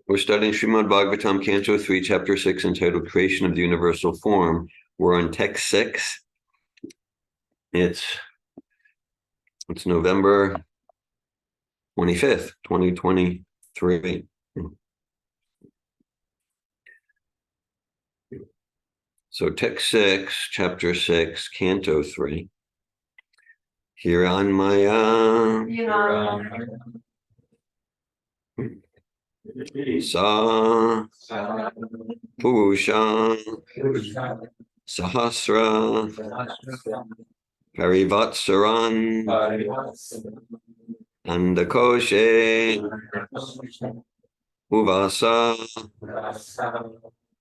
We're studying Srimad Bhagavatam, Canto 3, Chapter 6, entitled Creation of the Universal Form. We're on text 6. It's November 25th, 2023. So text 6, Chapter 6, Canto 3. Hiranmaya Sa Purusha Sahasra Parivatsaran Andakoshe Uvasa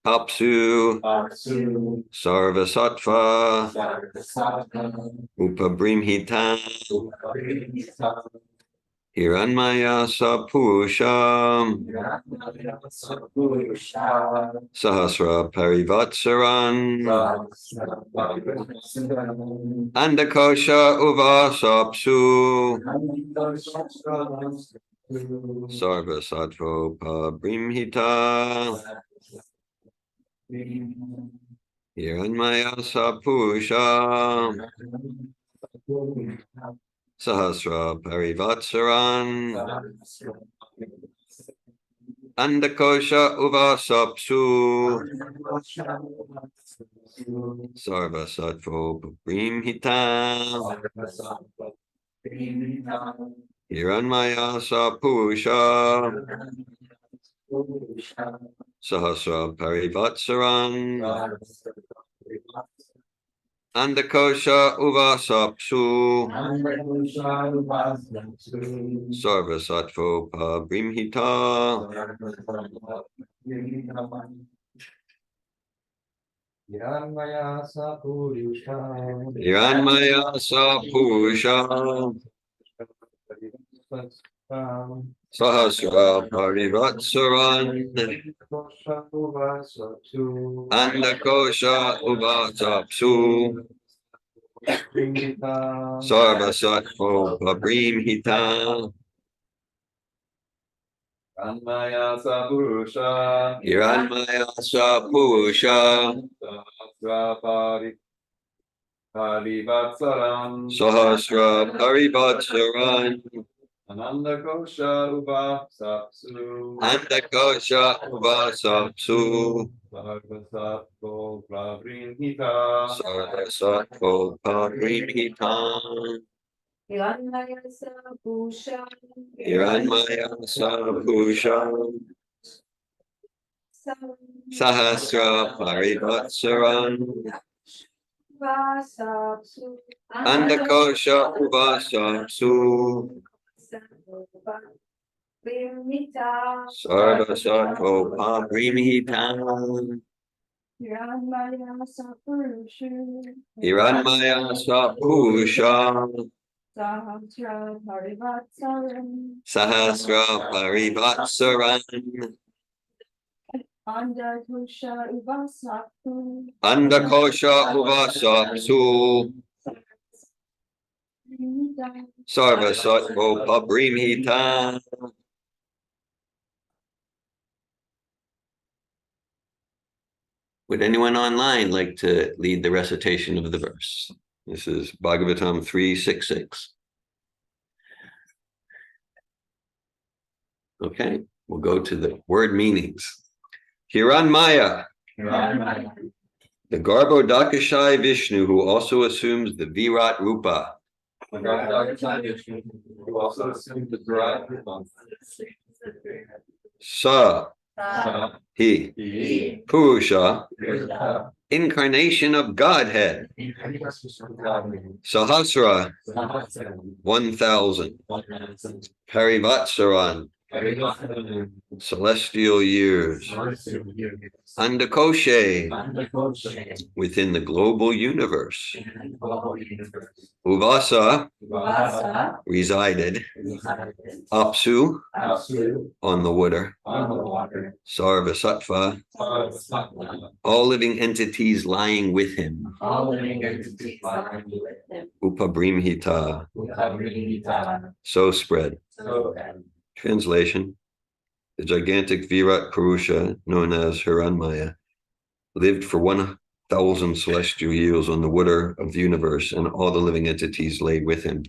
Apsu Sarvasattva Upabrimhita Hiranmaya Sapurusha Sahasra Parivatsaran Andakosha Uvasapsu Sarvasattva Upabrimhita Hiranmaya Sapurusha Sahasra Parivatsaran Andakosha Uvasapsu Sarvasattva Upabrimhita Hiranmaya Sapurusha Sahasra Parivatsaran Andakosha Uvasapsu Sarvasattva Upabrimhita Hiranmaya Sapurusha Sahasra Parivatsaran Andakosha Uvasapsu Sarvasattva Upabrimhita Hiranmaya Sapurusha Hiranmaya Sapurusha Parivatsaram Sahasra Parivatsaran Anandakosha Uvasapsu Andakosha Uvasapsu Sarvasattva Prabrinhita Sarvasattva Upabrimhita Hiranmaya Sapurusha Hiranmaya Sapurusha Sahasra Parivatsaran Vasapsu Andakosha Uvasapsu Sarvasattva Upabrimhita Hiranmaya Sapurusha Hiranmaya Sapurusha Sahasra Parivatsaram Sahasra Parivatsaran Andakosha Uvasapsu Andakosha Uvasapsu Sarvasattva Upabrimhita. Would anyone online like to lead the recitation of the verse? This is Bhagavatam 3:6-6. Okay, we'll go to the word meanings. Hiranmaya, the Garbhodakashayi Vishnu, who also assumes the Virat Rupa. who also assumed the Virat Rupa. Sa, he, Purusha, incarnation of Godhead. Sahasra, 1,000. Parivatsaran, celestial years. Andakoshe, within the global universe. Uvasa, resided. Apsu, on the water. Sarvasattva, all living entities lying with him. Upabrimhita, so spread. Translation: the gigantic Virat Purusha, known as Hiranmaya, lived for 1,000 celestial years on the water of the universe, and all the living entities lay with him.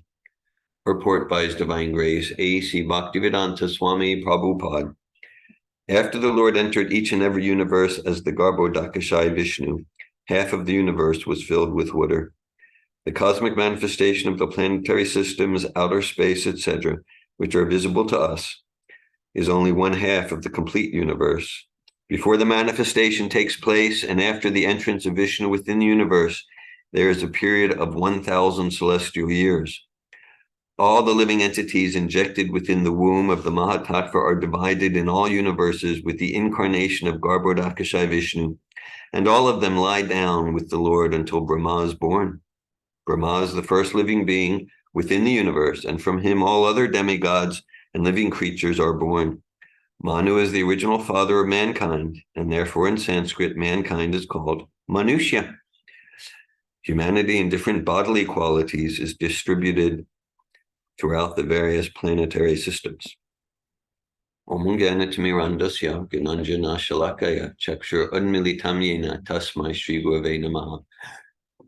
Purport by His Divine Grace, A.C. Bhaktivedanta Swami Prabhupada. After the Lord entered each and every universe as the Garbhodakashayi Vishnu, half of the universe was filled with water. The cosmic manifestation of the planetary systems, outer space, etc., which are visible to us, is only one half of the complete universe. Before the manifestation takes place and after the entrance of Vishnu within the universe, there is a period of 1,000 celestial years. All the living entities injected within the womb of the Mahatattva are divided in all universes with the incarnation of Garbhodakashayi Vishnu, and all of them lie down with the Lord until Brahma is born. Brahma is the first living being within the universe, and from him all other demigods and living creatures are born. Manu is the original father of mankind, and therefore in Sanskrit, mankind is called Manushya. Humanity in different bodily qualities is distributed throughout the various planetary systems. Om Ganatimirandasya Gnanjana Shalakaya Chakshur Unmilitam Yena Tasmai Shri Gurave Namaha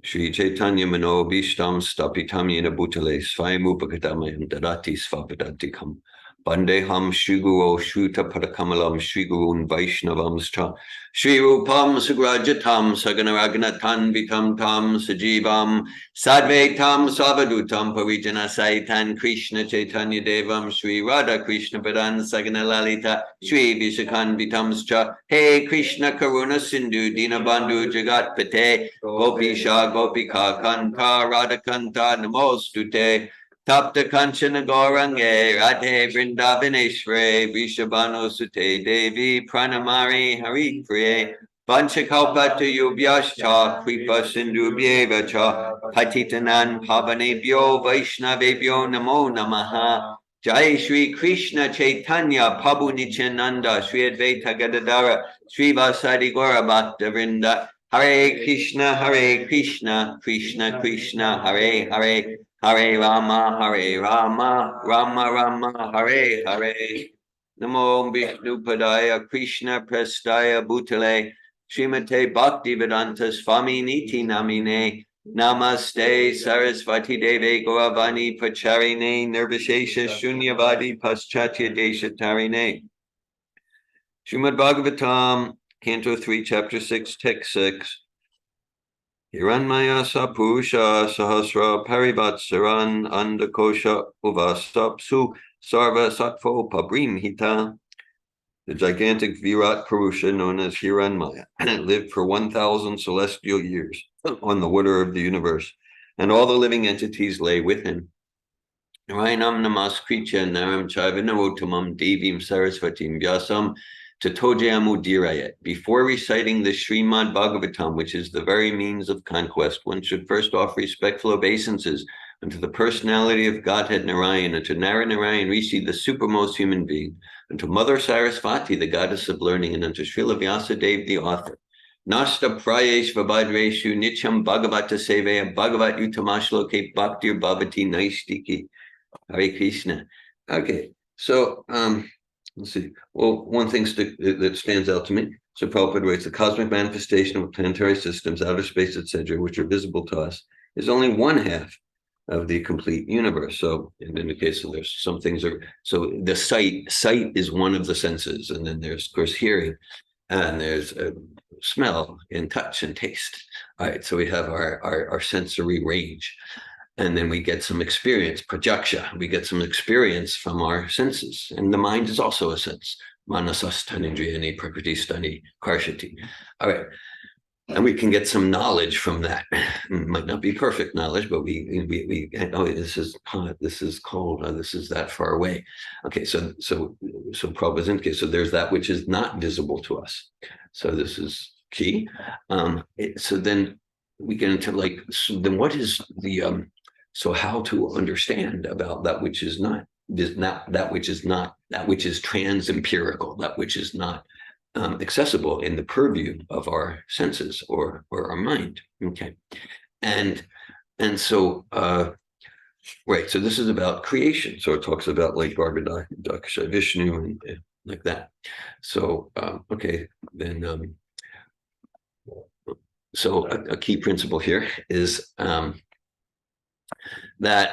Shri Chaitanya Mano Bhishtam Stapitam Yena Bhutale Svayamupakadamayam Dadati Svapadantikam Bandeham Shri Guru Shruta Padakamalam Shri Gurun Vaishnavamscha Shri Rupam Sugrajatam Saganaragnatam Vitam Tam Sajivam Sadvaitam Savadutam Parijana Saitan Krishna Chaitanya Devam Shri Radha Krishna Padan Sagana Lalita Shri Vishakan Vitamscha Hey Krishna Karuna Sindhu Dinabandhu Jagat Pate Gopisha Gopika Kanta Radha Kanta Namostute Tapta Kanchana Gaurange Radhe Vrindavaneshware Vishabhano Sute Devi Pranamari Hari Priye Vanchakalpata Yubhyascha Kripa Sindhu Bhyevacha Patitanan Pavanebhyo Vaishnavebhyo Namo Namaha Jai Shri Krishna Chaitanya Prabhu Nityananda Shri Advaita Gadadara Shri Vasadi Gaura Bhakta Vrinda Hare Krishna Krishna Krishna Hare Hare Hare Rama, Rama Rama, Hare Hare. Namo Vishnu Padaya Krishna Prestaya Bhutale Srimate Bhaktivedanta Swami Niti Namine Namaste Sarasvati Deve Gauravani Pacharine Nirvishesha Shunyavadi Paschatya Deshatarine. Srimad Bhagavatam, Canto 3, Chapter 6, Text 6. Hiranmaya Sapusha Sahasra Parivatsaran Andakosha Uvasapsu Sarva Sattvo Pabrim Hita. The gigantic Virat Purusha, known as Hiranmaya, lived for 1,000 celestial years on the water of the universe, and all the living entities lay with him. Narayanam Namaskritya Naram Chaiva Narotamam Devim Sarasvatim Vyasam Tatojayamudirayat. Before reciting the Srimad Bhagavatam, which is the very means of conquest, one should first offer respectful obeisances unto the personality of Godhead Narayan, and to Narayan Rishi, the supermost human being, and to Mother Sarasvati, the goddess of learning, and unto Srila Vyasadeva, the author. Nasta prayesh vabhadreshu nityam bhagavata seveya bhagavat utamashloke bhaktir bhavati naistiki. Hare Krishna. Okay, so let's see. Well, one thing that stands out to me. So Prabhupada writes, the cosmic manifestation of planetary systems, outer space, etc., which are visible to us, is only one half of the complete universe. So in the case of there's some things are, so the sight is one of the senses, and then there's of course hearing, and there's smell and touch and taste. All right, so we have our sensory range. And then we get some experience, prajakya. We get some experience from our senses. And the mind is also a sense. Manasasthanindriyani prakriti karshati. All right. And we can get some knowledge from that. It might not be perfect knowledge, but we oh, this is hot, this is cold, this is that far away. Okay, so Prabhupada's indicated, so there's that which is not visible to us. So this is key. So then we get into like, so then what is the so how to understand about that which is not that which is trans-empirical, that which is not accessible in the purview of our senses or our mind. Okay, and so Right. So this is about creation. So it talks about like Bhagavad Vishnu and like that. So okay, then so a key principle here is that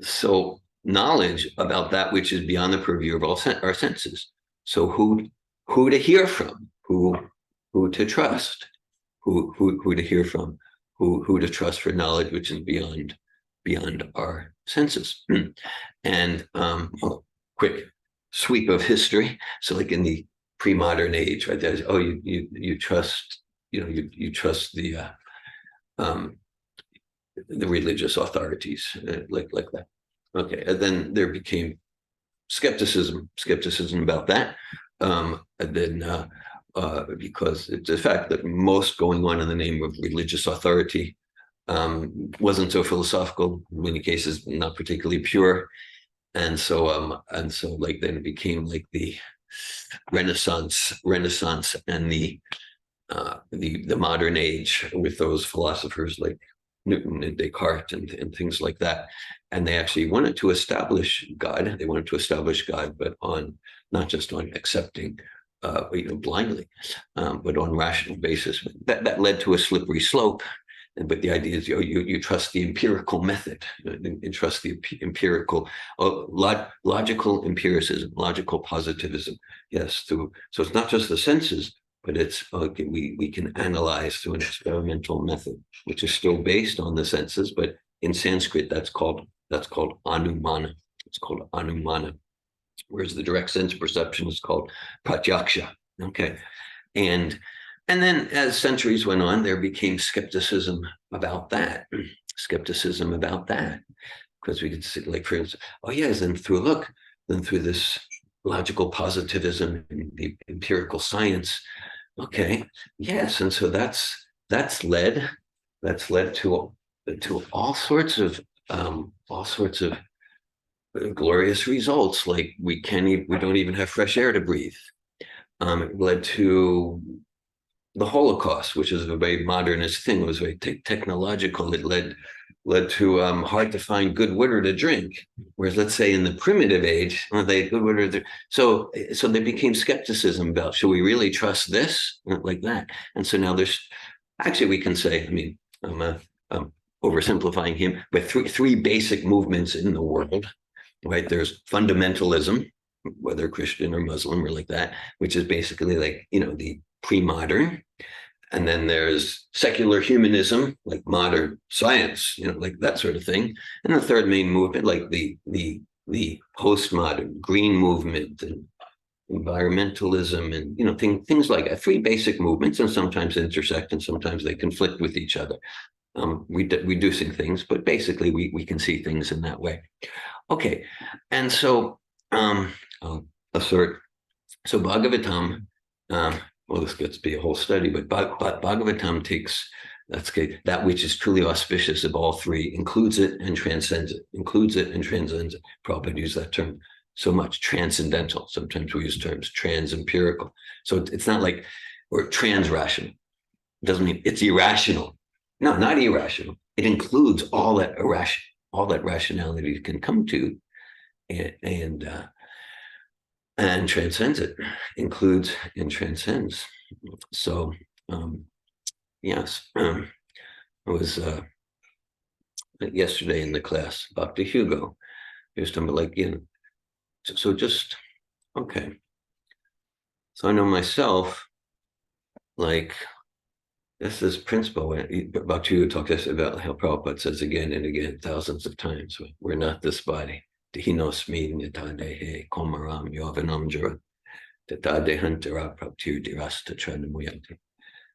so knowledge about that which is beyond the purview of all our senses. So who to hear from, who to trust, who to hear from, who to trust for knowledge which is beyond our senses. And quick sweep of history. So like in the pre-modern age, right? There's you trust, you trust the religious authorities, like that. Okay, and then there became skepticism about that. And then because it's a fact that most going on in the name of religious authority wasn't so philosophical, in many cases not particularly pure. And so like then it became like the Renaissance and the modern age with those philosophers like Newton and Descartes and things like that. And they actually wanted to establish God. They wanted to establish God, but not just on accepting blindly, but on rational basis. That led to a slippery slope. But the idea is you trust the empirical method, and trust the empirical, logical empiricism, logical positivism. Yes, so it's not just the senses, but it's we can analyze through an experimental method, which is still based on the senses, but in Sanskrit that's called anumana. It's called anumana, whereas the direct sense perception is called pratyaksha. Okay, and then as centuries went on, there became skepticism about that. Because we could see, like, for instance, oh yes, and through this logical positivism and the empirical science. Okay, yes, and so that's led to all sorts of glorious results. Like we don't even have fresh air to breathe. It led to the Holocaust, which is a very modernist thing. It was very technological. It led to hard to find good water to drink. Whereas, let's say in the primitive age, they had good water. So there became skepticism about, should we really trust this, like that? And so now we can say, I mean, I'm oversimplifying him, but three basic movements in the world, right? There's fundamentalism, whether Christian or Muslim or like that, which is basically like, the pre-modern. And then there's secular humanism, like modern science, like that sort of thing. And the third main movement, like the postmodern green movement and environmentalism and things like that. Three basic movements, and sometimes intersect and sometimes they conflict with each other. Reducing things, but basically we can see things in that way. Okay, and so I'll assert. So Bhagavatam, well, this gets to be a whole study, but Bhagavatam takes that which is truly auspicious of all three, includes it and transcends it. Prabhupada used that term so much, transcendental. Sometimes we use terms trans-empirical. So it's not like, or trans-rational. It doesn't mean it's irrational. No, not irrational. It includes all that rationality can come to, and transcends it, includes and transcends. So yes, I was yesterday in the class, Dr. Hugo, he was talking about, like, so just, okay. So I know myself, like, this principle, about you talk this about how Prabhupada says again and again, thousands of times, we're not this body. Dihinosmi nitadehe komaram yovanamjara tatadehantara praptir dirasta tranamuyati.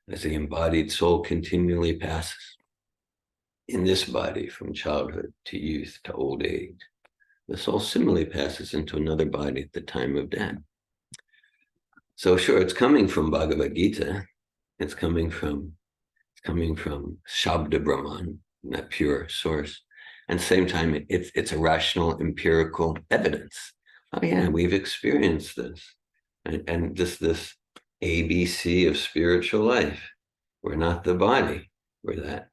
As the embodied soul continually passes in this body from childhood to youth to old age, the soul similarly passes into another body at the time of death. So sure, it's coming from Bhagavad Gita. It's coming from Shabda Brahman, that pure source. And at the same time, it's a rational empirical evidence. Oh yeah, we've experienced this. And this ABC of spiritual life. We're not the body, we're that.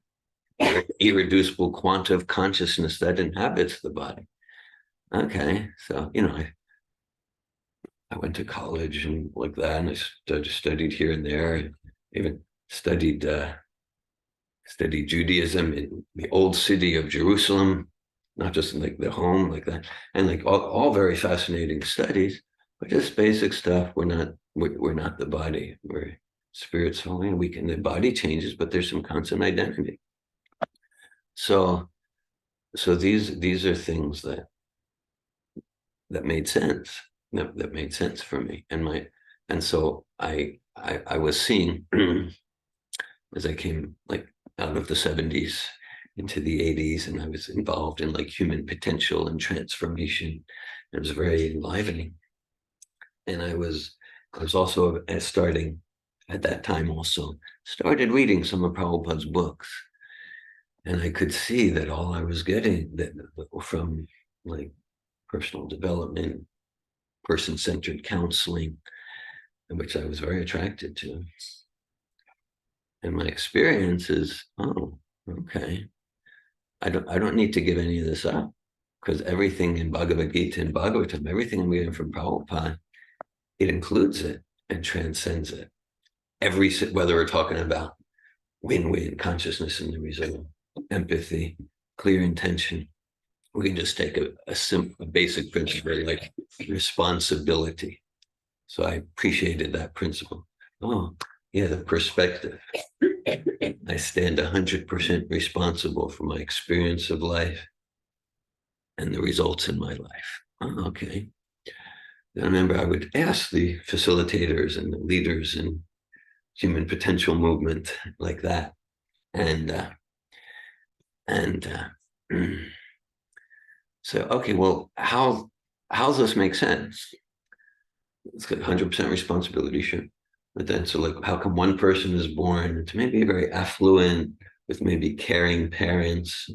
irreducible quanta of consciousness that inhabits the body. Okay, so I went to college and like that, and I studied here and there, and even studied Judaism in the old city of Jerusalem, not just in like the home like that, and like all very fascinating studies, but just basic stuff. We're not the body. We're spirit, soul, and the body changes, but there's some constant identity. So these are things that made sense. That made sense for me, and so I was seeing as I came like out of the 70s into the 80s, and I was involved in like human potential and transformation. It was very enlivening, and I was also starting at that time also started reading some of Prabhupada's books, and I could see that all I was getting that from like personal development, person-centered counseling, which I was very attracted to. And my experience is, oh, okay. I don't need to give any of this up, because everything in Bhagavad Gita and Bhagavatam, everything we learn from Prabhupada, it includes it and transcends it. Whether we're talking about win-win, consciousness and the result, empathy, clear intention, we can just take a basic principle like responsibility. So I appreciated that principle. Oh, yeah, the perspective. I stand 100% responsible for my experience of life and the results in my life. Oh, okay. I remember I would ask the facilitators and the leaders in human potential movement like that. And so, okay, well, how's this make sense? It's got 100% responsibility, sure. But then, so like, how come one person is born to maybe very affluent with maybe caring parents,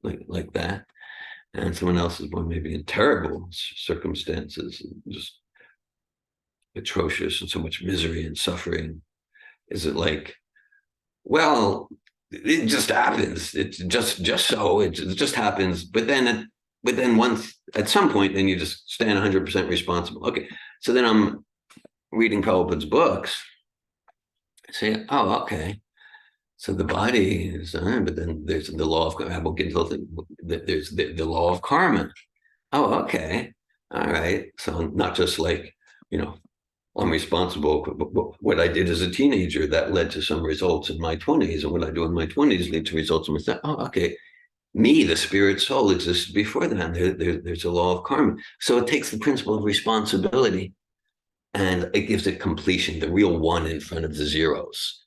like that, and someone else is born maybe in terrible circumstances, just atrocious, and so much misery and suffering? Is it like, well, it just happens? It's just so it just happens. But then once at some point, then you just stand 100% responsible. Okay, so then I'm reading Prabhupada's books. I say, oh, okay. So the body is, but then there's the law of, I will get into there's the law of karma. Oh, okay. All right. So not just like, I'm responsible for what I did as a teenager that led to some results in my 20s, and what I do in my 20s lead to results in my 30s. Oh, okay. Me, the spirit soul, existed before that. There's a law of karma. So it takes the principle of responsibility and it gives it completion, the real one in front of the zeros,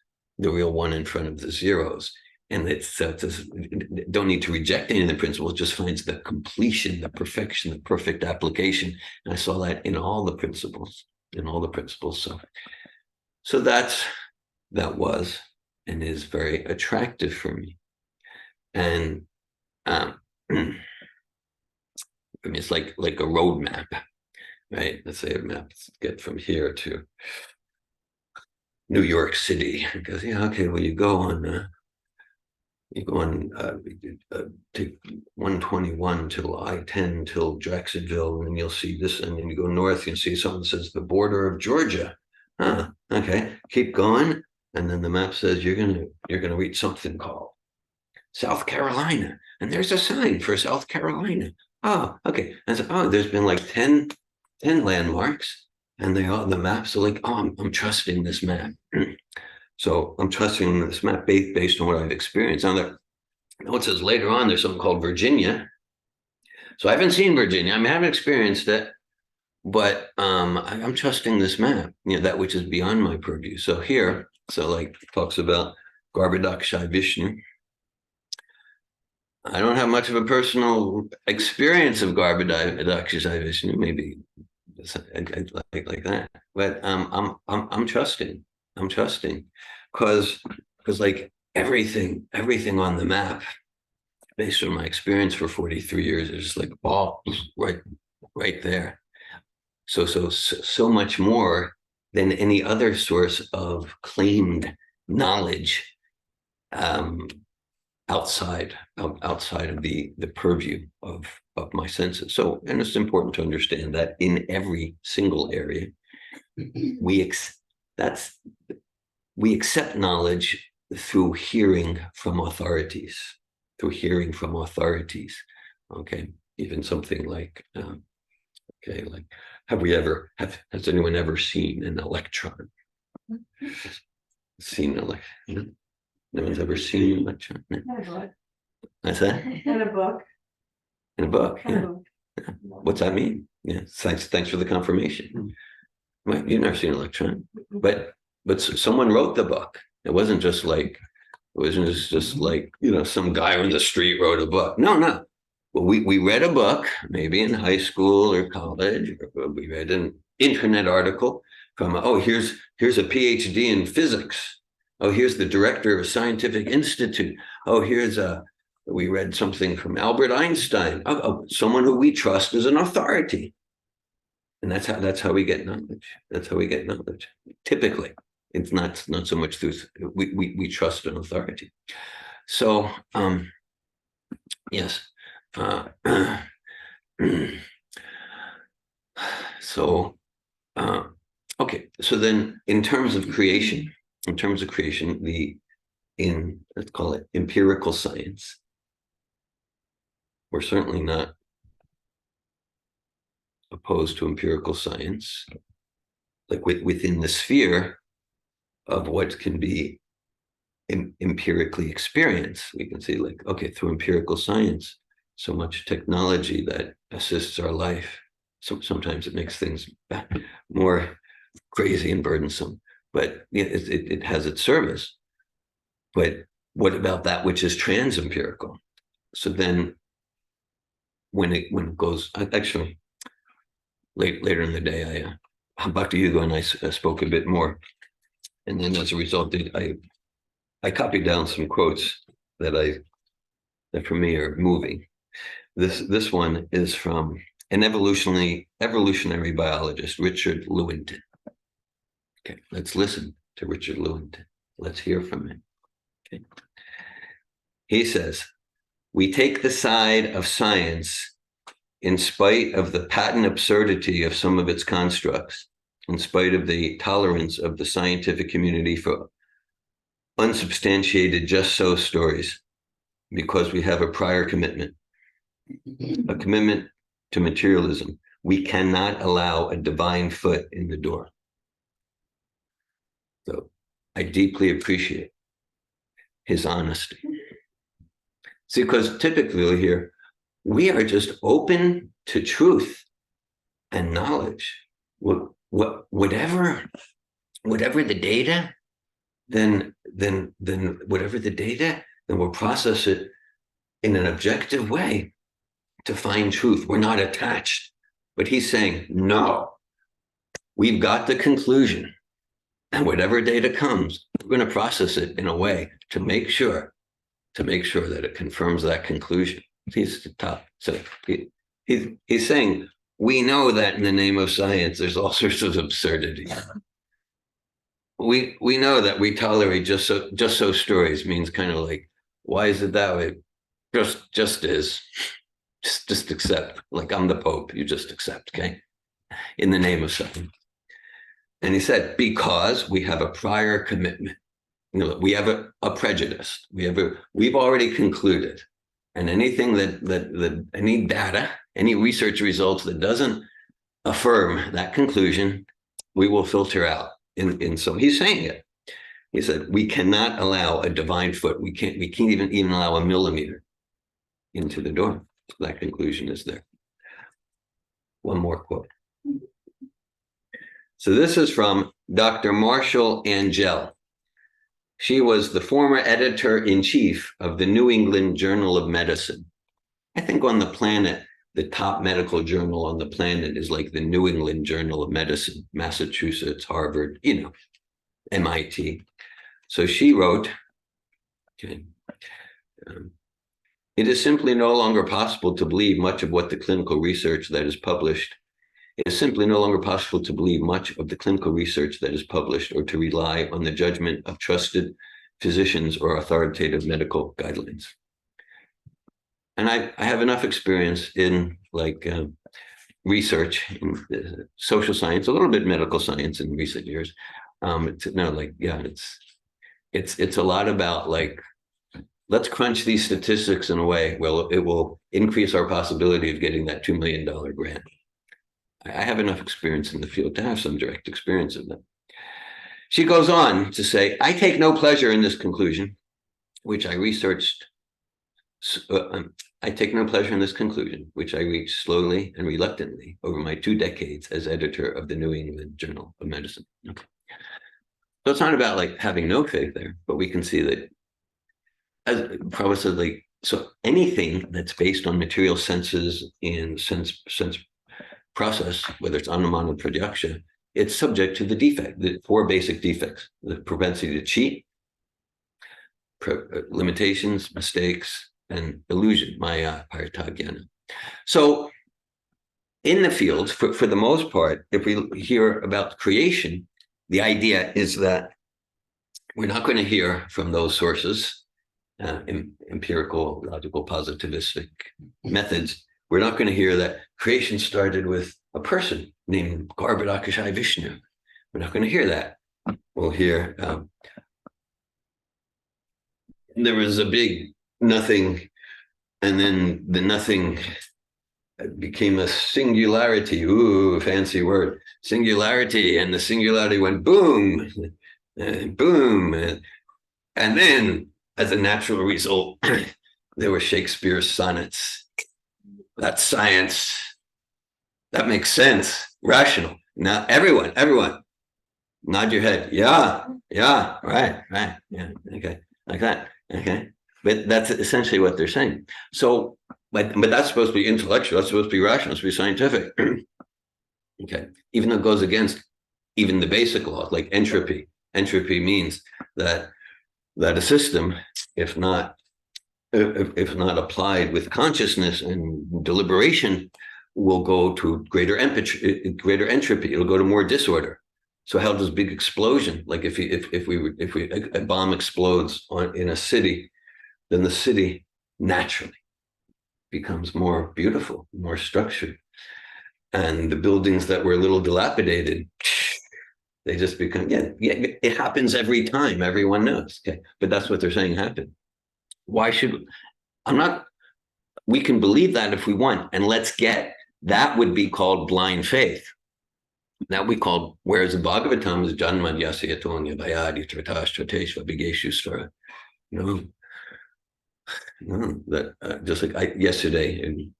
And it's don't need to reject any of the principles, just finds the completion, the perfection, the perfect application. And I saw that in all the principles, So that was and is very attractive for me. And I mean, it's like a roadmap, right? Let's say a map, let's get from here to New York City. Because okay, well, you go on take 121 till I-10 till Jacksonville, and you'll see this, and then you go north, you'll see something that says the border of Georgia. Okay, keep going, and then the map says you're gonna reach something called South Carolina, and there's a sign for South Carolina. Oh, okay. And so, there's been like 10 landmarks, and the maps are like, I'm trusting this map. So I'm trusting this map based on what I've experienced. Now, it says later on there's something called Virginia. So I haven't seen Virginia. I haven't experienced it, but I'm trusting this map, that which is beyond my purview. So here, like talks about Garbhodakshai Vishnu. I don't have much of a personal experience of Garbhodakshai Vishnu, maybe like that. But I'm trusting. Because like everything on the map, based on my experience for 43 years, is just like right there. So much more than any other source of claimed knowledge outside of the purview of my senses. So, and it's important to understand that in every single area, we accept knowledge through hearing from authorities, Okay, even something like, okay, like, has anyone ever seen an electron? Seen an electron? No one's ever seen an electron. No. In a book. What's that? In a book. In a book. In a Yeah. book. What's that mean? Yeah. Thanks for the confirmation. Well, you've never seen an electron, but someone wrote the book. It wasn't just like some guy on the street wrote a book. No. Well, we read a book, maybe in high school or college, or we read an internet article from, here's a PhD in physics. Oh, here's the director of a scientific institute. Oh, we read something from Albert Einstein. Someone who we trust as an authority. And that's how we get knowledge. That's how we get knowledge. Typically, it's not so much through, we trust an authority. So, yes. Okay. So then in terms of creation, let's call it empirical science, we're certainly not opposed to empirical science, like within the sphere of what can be empirically experienced. We can see, like, okay, through empirical science, so much technology that assists our life. So sometimes it makes things more crazy and burdensome, but it has its service. But what about that which is trans-empirical? So then when it goes, actually, later in the day, Dr. Hugo and I spoke a bit more. And then as a result, I copied down some quotes that for me are moving. This one is from an evolutionary biologist, Richard Lewontin. Okay, let's listen to Richard Lewontin. Let's hear from him. Okay. He says, "We take the side of science in spite of the patent absurdity of some of its constructs, in spite of the tolerance of the scientific community for unsubstantiated just so stories, because we have a prior commitment, a commitment to materialism. We cannot allow a divine foot in the door." So I deeply appreciate his honesty. See, because typically here, we are just open to truth and knowledge. Whatever the data, then whatever the data, then we'll process it in an objective way to find truth. We're not attached. But he's saying, no, we've got the conclusion. And whatever data comes, we're going to process it in a way to make sure that it confirms that conclusion. He's the top. So he's saying, we know that in the name of science, there's all sorts of absurdity. We know that we tolerate just so stories means kind of like, why is it that way? Just is. Just accept. Like, I'm the Pope, you just accept, okay? In the name of science. And he said, because we have a prior commitment. We have a prejudice. We've already concluded. And anything that any data, any research results that doesn't affirm that conclusion, we will filter out. So he's saying it. He said, we cannot allow a divine foot. We can't even allow a millimeter into the door. So that conclusion is there. One more quote. So this is from Dr. Marshall Angell. She was the former editor-in-chief of the New England Journal of Medicine. I think on the planet, the top medical journal on the planet is like the New England Journal of Medicine, Massachusetts, Harvard, MIT. So she wrote, okay, it is simply no longer possible to believe much of what the clinical research that is published. It is simply no longer possible to believe much of the clinical research that is published or to rely on the judgment of trusted physicians or authoritative medical guidelines. and I have enough experience in research in social science, a little bit medical science in recent years. It's a lot about like, let's crunch these statistics in a way where it will increase our possibility of getting that $2 million grant. I have enough experience in the field to have some direct experience of that. She goes on to say, I take no pleasure in this conclusion, which I researched. I take no pleasure in this conclusion, which I reached slowly and reluctantly over my 2 decades as editor of the New England Journal of Medicine. Okay. So it's not about like having no faith there, but we can see that, as Prabhupada said, like, so anything that's based on material senses in sense process, whether it's anumana pratyaksha, it's subject to the defect, the 4 basic defects: the propensity to cheat, limitations, mistakes, and illusion, maya, paritagyana. So in the field, for the most part, if we hear about creation, the idea is that we're not going to hear from those sources, empirical, logical, positivistic methods. We're not going to hear that creation started with a person named Garbhodakashai Vishnu. We're not going to hear that. We'll hear there was a big nothing, and then the nothing became a singularity. Ooh, fancy word. Singularity, and the singularity went boom, boom. And then, as a natural result, there were Shakespeare's sonnets. That's science. That makes sense. Rational. Now, everyone, nod your head. Yeah, right, yeah, okay, like that, okay. But that's essentially what they're saying. So, but that's supposed to be intellectual. That's supposed to be rational. It's supposed to be scientific. Okay, even though it goes against even the basic laws, like entropy. Entropy means that a system, if not applied with consciousness and deliberation, will go to greater entropy. It'll go to more disorder. So how does big explosion, like if a bomb explodes in a city, then the city naturally becomes more beautiful, more structured, and the buildings that were a little dilapidated, they just become, it happens every time. Everyone knows. Okay, but that's what they're saying happened. Why should we can believe that if we want, and that would be called blind faith. That we call, whereas the Bhagavatam is Janma Yasya Tonya Bhayadi Tratash Trateshva Bigeshu Stvara. No, that just like yesterday in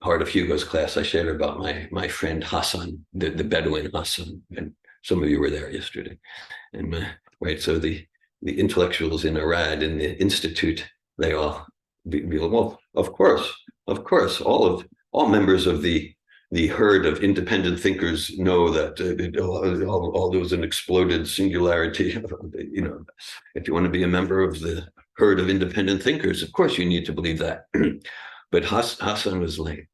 part of Hugo's class, I shared about my friend Hassan, the Bedouin Hassan, and some of you were there yesterday. And right, so the intellectuals in Arad in the institute, they all be like, well, of course, all members of the herd of independent thinkers know that all there was an exploded singularity. If you want to be a member of the herd of independent thinkers, of course you need to believe that. But Hassan was like,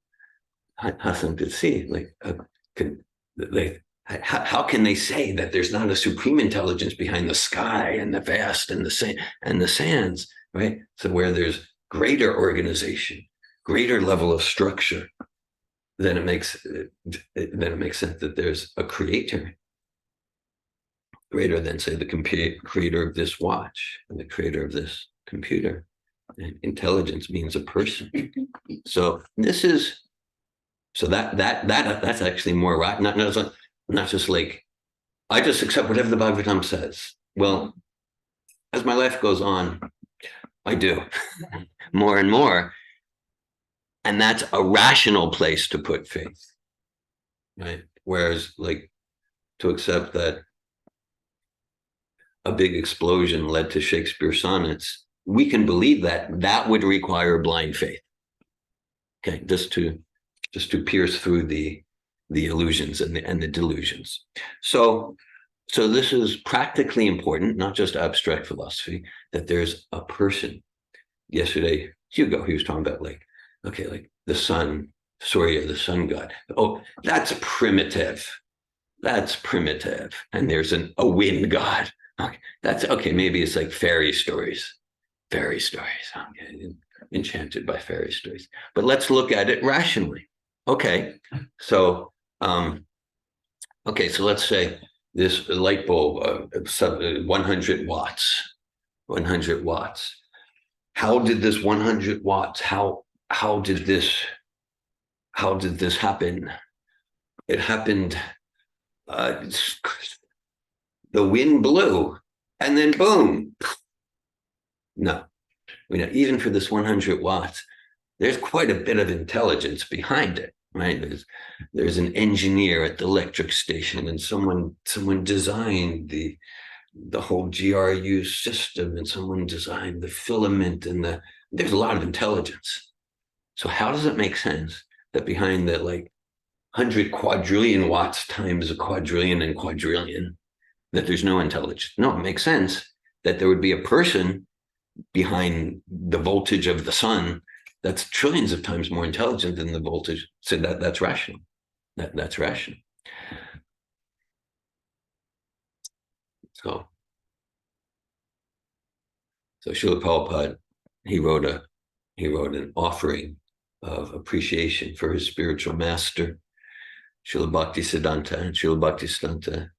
Hassan could see, how can they say that there's not a supreme intelligence behind the sky and the vast and the sands, right? So where there's greater organization, greater level of structure, then it makes sense that there's a creator greater than, say, the creator of this watch and the creator of this computer. And intelligence means a person. So that's actually more right. Not just like, I just accept whatever the Bhagavatam says. Well, as my life goes on, I do more and more. And that's a rational place to put faith, right? Whereas, like, to accept that a big explosion led to Shakespeare's sonnets, we can believe that would require blind faith. Okay, just to pierce through the illusions and the delusions. So this is practically important, not just abstract philosophy, that there's a person. Yesterday, Hugo, he was talking about like the sun, Surya, the sun god. Oh, that's primitive. And there's a wind god. Okay, maybe it's like fairy stories. Okay. enchanted by fairy stories. But let's look at it rationally. Okay, so let's say this light bulb, 100 watts, 100 watts. How did this 100 watts? How did this happen? It happened. The wind blew, and then boom. No, even for this 100 watts, there's quite a bit of intelligence behind it, right? There's an engineer at the electric station, and someone designed the whole GRU system, and someone designed the filament, and there's a lot of intelligence. So how does it make sense that behind that 100 quadrillion watts times a quadrillion and quadrillion, that there's no intelligence? No, it makes sense that there would be a person behind the voltage of the sun that's trillions of times more intelligent than the voltage. So that's rational. That's rational. So Srila Prabhupada, he wrote an offering of appreciation for his spiritual master, Srila Bhaktisiddhanta, and Srila Bhaktisiddhanta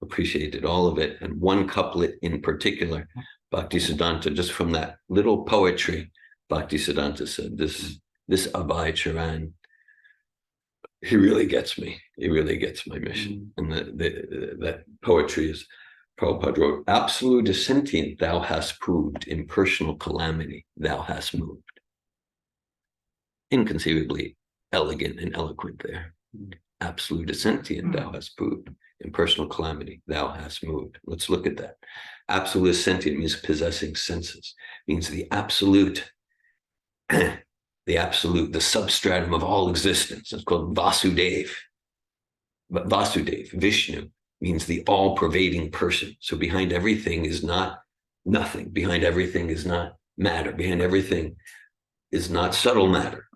appreciated all of it. And one couplet in particular, Bhaktisiddhanta, just from that little poetry, Bhaktisiddhanta said, this Abhay Charan, he really gets me. He really gets my mission. And that poetry is, Prabhupada wrote, absolute is sentient, thou hast proved, impersonal calamity, thou hast moved. Inconceivably elegant and eloquent there. Absolute is sentient, thou hast proved, impersonal calamity, thou hast moved. Let's look at that. Absolute is sentient means possessing senses, means the absolute, the substratum of all existence. It's called Vasudev. But Vasudev, Vishnu, means the all-pervading person. So behind everything is not nothing. Behind everything is not matter. Behind everything is not subtle matter.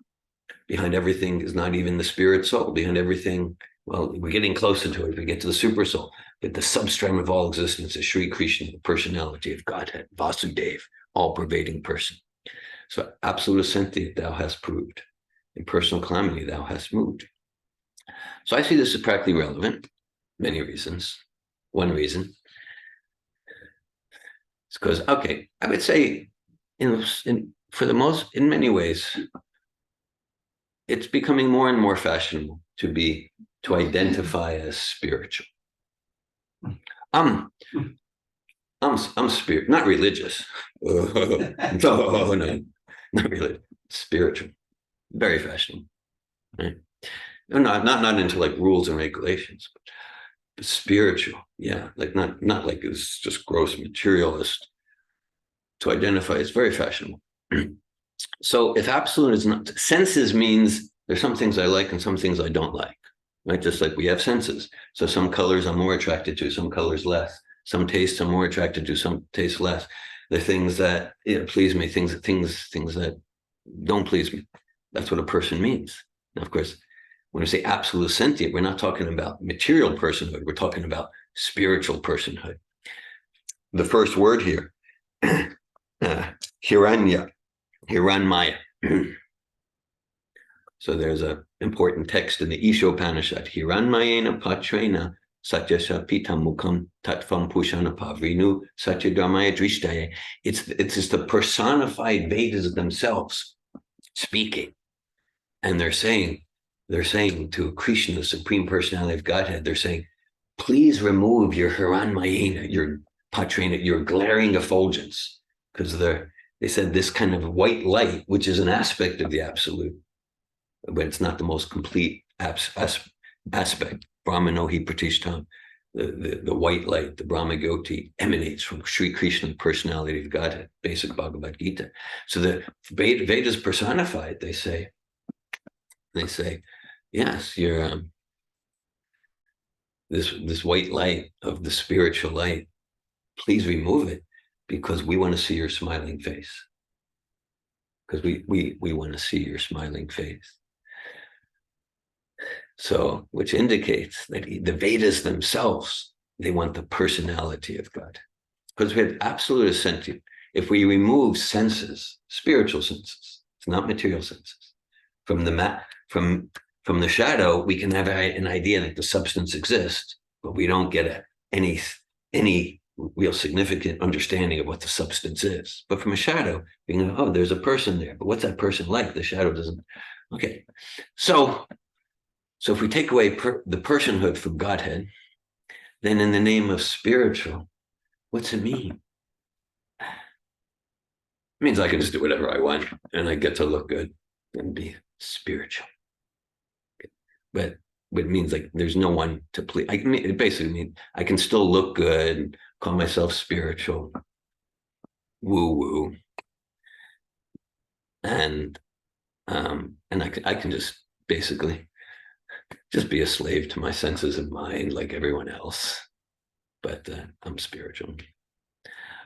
Behind everything is not even the spirit soul. Behind everything, well, we're getting closer to it if we get to the super soul. But the substratum of all existence is Sri Krishna, the personality of Godhead, Vasudev, all-pervading person. So absolute sentient thou hast proved. In personal calamity thou hast moved. So I see this as practically relevant. Many reasons. One reason is because, okay, I would say, in many ways, it's becoming more and more fashionable to identify as spiritual. I'm spirit, not religious. No, not religious. Spiritual, very fashionable. Right? No, not into rules and regulations, but spiritual. Yeah, not like it's just gross materialist. To identify, it's very fashionable. So if absolute is not, senses means there's some things I like and some things I don't like, right? Just like we have senses. So some colors I'm more attracted to, some colors less. Some tastes I'm more attracted to, some tastes less. The things that please me, things that don't please me. That's what a person means. Now, of course, when we say absolute sentient, we're not talking about material personhood. We're talking about spiritual personhood. The first word here, Hiranya. Hiranmaya. So there's an important text in the Ishopanishad. Hiranmayena patrena satyasha pitam mukam tatvam pushana pavrinu satyadharmaya drishtaye. It's just the personified Vedas themselves speaking. And they're saying to Krishna, the Supreme Personality of Godhead, they're saying, please remove your Hiranmayena, your patrena, your glaring effulgence. Because they said this kind of white light, which is an aspect of the absolute, but it's not the most complete aspect. Brahmanohi Pratishtam, the white light, the Brahma Gyoti, emanates from Sri Krishna, the personality of Godhead, basic Bhagavad Gita. So the Vedas personified, they say, yes, you're this white light of the spiritual light, please remove it, because we want to see your smiling face. Because we want to see your smiling face. So, which indicates that the Vedas themselves, they want the personality of God. Because we have absolute sentient. if we remove senses, spiritual senses, it's not material senses, from from the shadow, we can have an idea that the substance exists, but we don't get any real significant understanding of what the substance is. But from a shadow, we can go, oh, there's a person there, but what's that person like? The shadow doesn't. Okay, so if we take away the personhood from Godhead, then in the name of spiritual, what's it mean? It means I can just do whatever I want and I get to look good and be spiritual. But it means like there's no one to please. It basically means I can still look good and call myself spiritual, woo-woo. And I can just basically just be a slave to my senses of mind like everyone else. But I'm spiritual.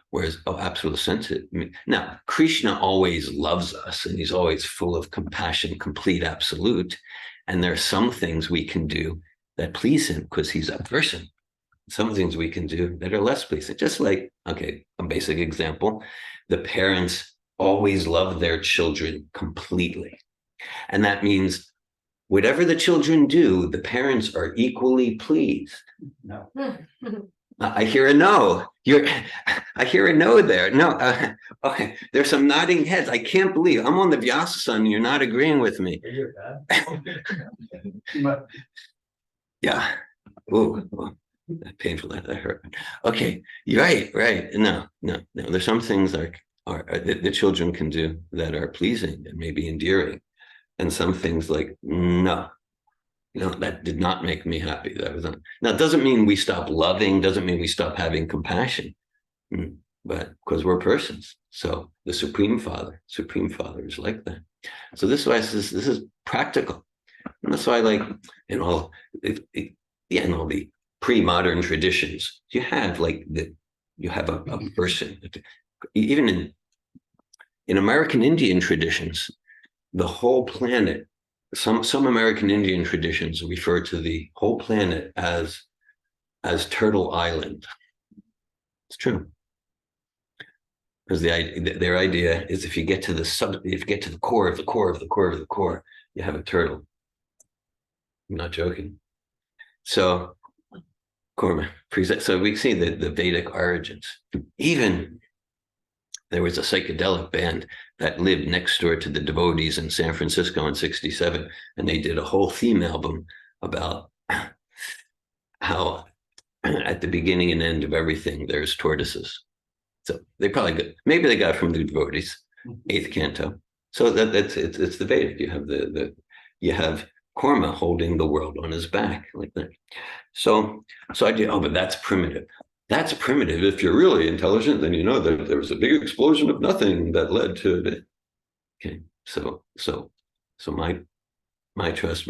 Whereas, absolute sense. Now, Krishna always loves us and he's always full of compassion, complete, absolute. And there are some things we can do that please him because he's a person. Some things we can do that are less pleasing. Just like, okay, a basic example, the parents always love their children completely. And that means whatever the children do, the parents are equally pleased. No. I hear a no. I hear a no there. No. Okay. There's some nodding heads. I can't believe I'm on the Vyasa and you're not agreeing with me. Yeah. Ooh, painful. That hurt. Okay. You're right. No. There's some things that the children can do that are pleasing and maybe endearing, and some things like no. That did not make me happy. That was not. Now, it doesn't mean we stop loving, doesn't mean we stop having compassion, but because we're persons. So the Supreme Father is like that. So this is why this is practical. And that's why, like, in all the pre-modern traditions, you have a person. Even in American Indian traditions, the whole planet. Some American Indian traditions refer to the whole planet as Turtle Island. It's true, because their idea is if you get to the core of the core of the core of the core, you have a turtle. I'm not joking. So, so we see the Vedic origins. Even there was a psychedelic band that lived next door to the devotees in San Francisco in '67, and they did a whole theme album about how at the beginning and end of everything there's tortoises. So they probably maybe they got it from the devotees, 8th canto. So it's the Vedic. You have Karma holding the world on his back like that. So I do. Oh, but that's primitive. That's primitive. If you're really intelligent, then you know that there was a big explosion of nothing that led to it. Okay, so my trust.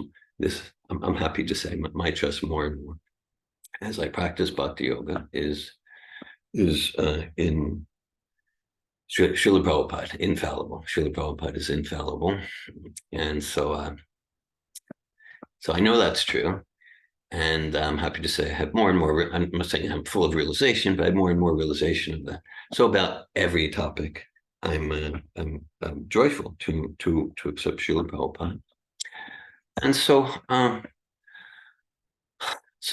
I'm happy to say my trust more and more as I practice bhakti yoga is in Srila Prabhupada, infallible. Srila Prabhupada is infallible, and so I know that's true. And I'm happy to say I have more and more, I'm not saying I'm full of realization, but I have more and more realization of that. So about every topic, I'm joyful to accept Srila Prabhupada. And so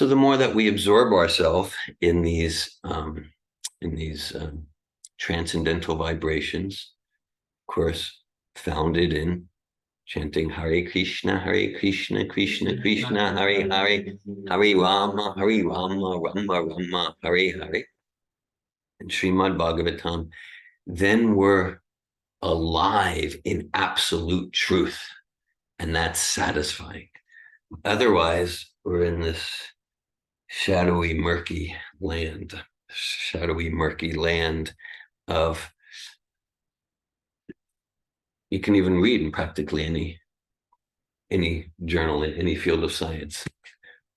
the more that we absorb ourselves in these transcendental vibrations, of course, founded in chanting Hare Krishna, Krishna Krishna, Hare Hare, Hare Rama, Rama Rama, Hare Hare, and Srimad Bhagavatam, then we're alive in absolute truth, and that's satisfying. Otherwise, we're in this shadowy, murky land of, you can even read in practically any journal in any field of science.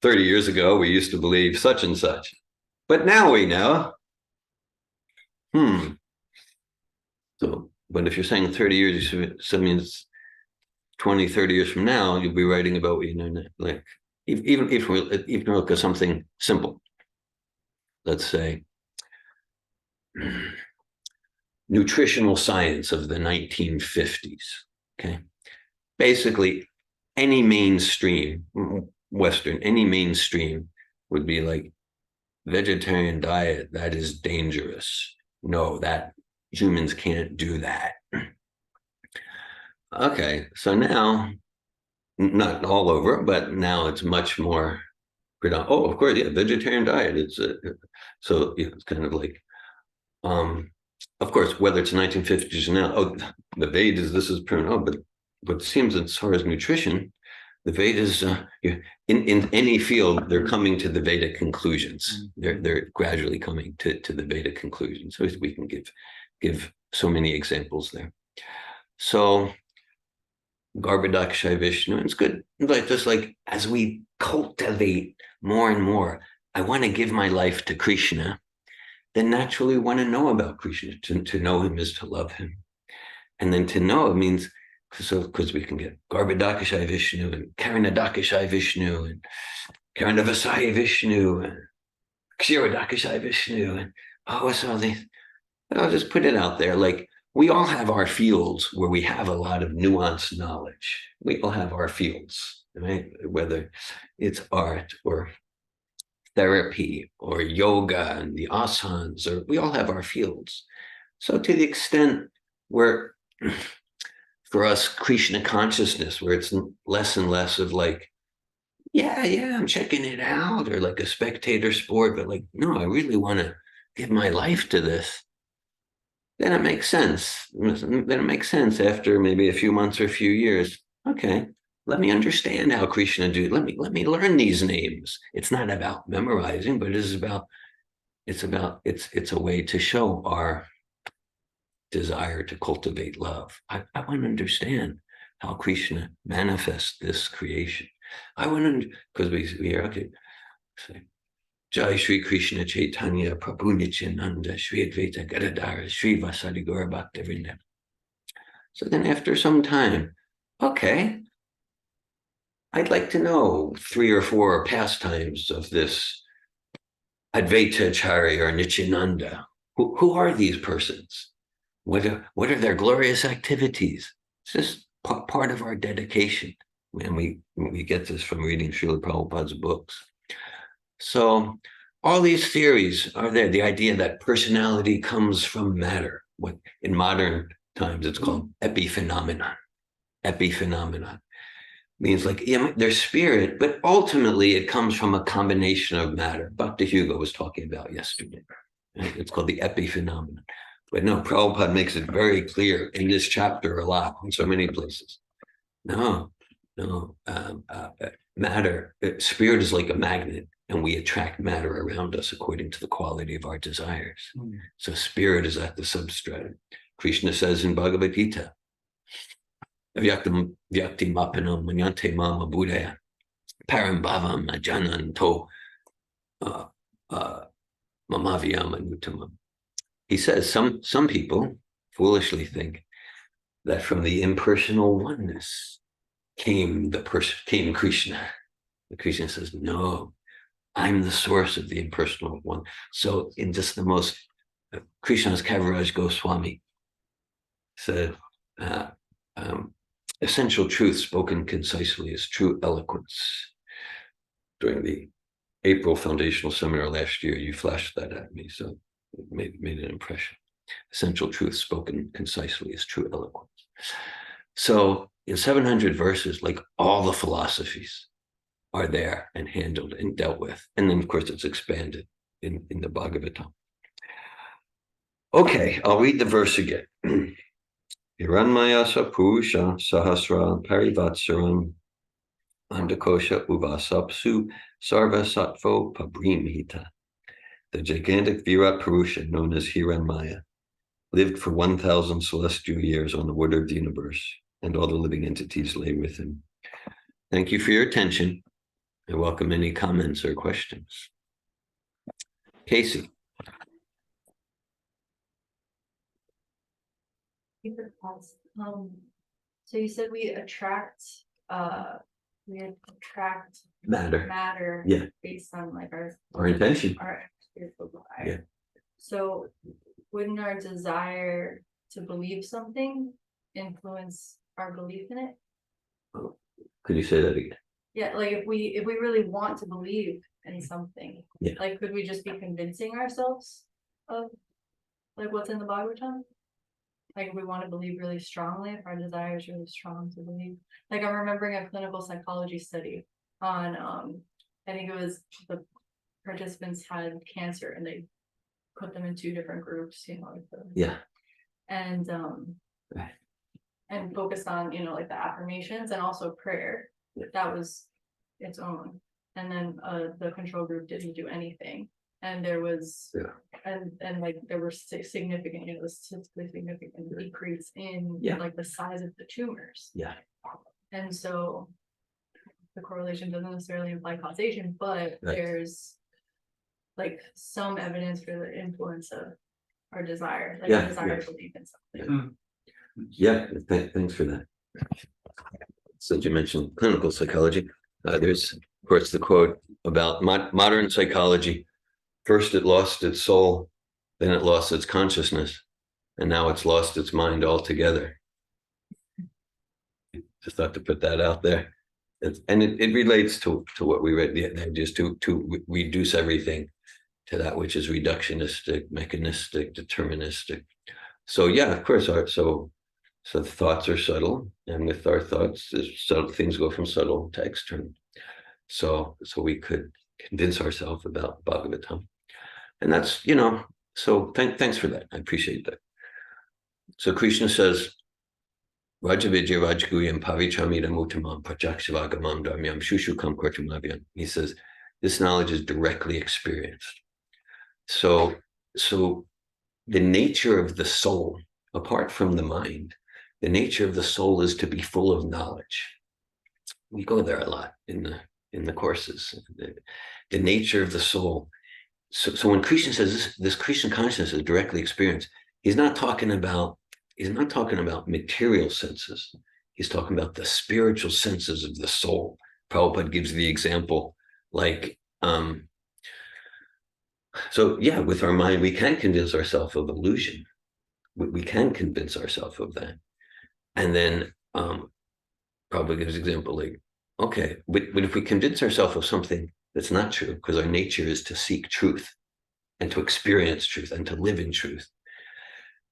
30 years ago, we used to believe such and such, but now we know. So, but if you're saying 30 years, so means 20, 30 years from now, you'll be writing about what you know, like, even if we look at something simple, let's say, nutritional science of the 1950s. Okay. Basically, any mainstream, Western, any mainstream would be like vegetarian diet, that is dangerous. No, that humans can't do that. Okay, so now, not all over, but now it's much more predominant. Oh, of course, yeah, vegetarian diet. So it's kind of like, of course, whether it's 1950s or now, oh, the Vedas, this is proven. Oh, but it seems as far as nutrition, the Vedas, in any field, they're coming to the Vedic conclusions. They're gradually coming to the Vedic conclusions. So we can give so many examples there. So Garbhodakshay Vishnu, it's good. Like just like as we cultivate more and more, I want to give my life to Krishna, then naturally want to know about Krishna. To know him is to love him. And then to know means, so because we can get Garbhodakshay Vishnu and Karanadakashay Vishnu and Karanavasaya Vishnu and Kshirodakashay Vishnu and what's all these? I'll just put it out there. Like we all have our fields where we have a lot of nuanced knowledge. We all have our fields, right? Whether it's art or therapy or yoga and the asanas, or we all have our fields. So to the extent where for us, Krishna consciousness, where it's less and less of like, yeah, I'm checking it out, or like a spectator sport, but like, no, I really want to give my life to this. Then it makes sense. Then it makes sense after maybe a few months or a few years. Okay, let me understand how Krishna do. Let me learn these names. It's not about memorizing, but it's a way to show our desire to cultivate love. I want to understand how Krishna manifests this creation. I want to, because we hear, okay, say, Jai Shri Krishna Chaitanya Prabhu Nityananda Shri Advaita Gadadara Shri Vasadi Gaura Bhaktivinoda. So then after some time, okay, I'd like to know 3 or 4 pastimes of this Advaita Acharya or Nityananda. Who are these persons? What are their glorious activities? It's just part of our dedication. And we get this from reading Srila Prabhupada's books. So all these theories are there. The idea that personality comes from matter. What in modern times it's called epiphenomenon. Epiphenomenon means like, yeah, there's spirit, but ultimately it comes from a combination of matter. Bhakti Hugo was talking about yesterday. It's called the epiphenomenon. But no, Prabhupada makes it very clear in this chapter a lot, in so many places. Matter, spirit is like a magnet, and we attract matter around us according to the quality of our desires. So spirit is at the substratum. Krishna says in Bhagavad Gita, Vyakti mapanam manyante mama buddhaya param bhavam ajananto mamavyam anutamam. He says some people foolishly think that from the impersonal oneness came Krishna. And Krishna says, no, I'm the source of the impersonal one. So in just the most, Krishna's Kaviraj Goswami said, essential truth spoken concisely is true eloquence. During the April Foundational Seminar last year, you flashed that at me, so it made an impression. Essential truth spoken concisely is true eloquence. So in 700 verses, like all the philosophies are there and handled and dealt with. And then, of course, it's expanded in the Bhagavatam. Okay, I'll read the verse again. Hiranmayasa Purusha Sahasra Parivatsaram Andakosha Uvasapsu Sarva Sattvo Pabrimhita. The gigantic Virat Purusha, known as Hiranmaya, lived for 1,000 celestial years on the water of the universe, and all the living entities lay with him. Thank you for your attention. I welcome any comments or questions. Casey. So you said we attract matter Yeah. based on like Our intention. our spiritual desire. Yeah. So wouldn't our desire to believe something influence our belief in it? Could you say that again? Yeah, like if we really want to believe in something, Yeah. like could we just be convincing ourselves of like what's in the Bhagavatam? Like if we want to believe really strongly, if our desire is really strong to believe. Like I'm remembering a clinical psychology study on I think it was the participants had cancer and they put them in two different groups, you know, like Yeah. and Right. and focused on, you know, like the affirmations and also prayer. Yeah. That was its own. And then the control group didn't do anything. And there was and like there were significant, you know, statistically significant decrease in like the size of the tumors. Yeah. And so the correlation doesn't necessarily imply causation, but there's like some evidence for the influence of our desire, like a desire to believe in something. Yeah, thanks for that. Since you mentioned clinical psychology, there's, of course, the quote about modern psychology. First, it lost its soul, then it lost its consciousness, and now it's lost its mind altogether. Just thought to put that out there. And it relates to what we read, the ideas to reduce everything to that which is reductionistic, mechanistic, deterministic. So yeah, of course, so thoughts are subtle, and with our thoughts, subtle things go from subtle to external. So we could convince ourselves about Bhagavatam, and that's, you know. So thanks for that. I appreciate that. So Krishna says, Rajavidya Rajguyam Pavichamidam Uttamam Prajakshavagamam Dharmyam Shushukam Kortumavyam. He says, this knowledge is directly experienced. So the nature of the soul, apart from the mind, the nature of the soul is to be full of knowledge. We go there a lot in the courses. The nature of the soul. So when Krishna says this Krishna consciousness is directly experienced, he's not talking about material senses. He's talking about the spiritual senses of the soul. Prabhupada gives the example, like, so yeah, with our mind, we can convince ourselves of illusion. We can convince ourselves of that. And then Prabhupada gives an example, like, okay, but if we convince ourselves of something that's not true, because our nature is to seek truth and to experience truth and to live in truth,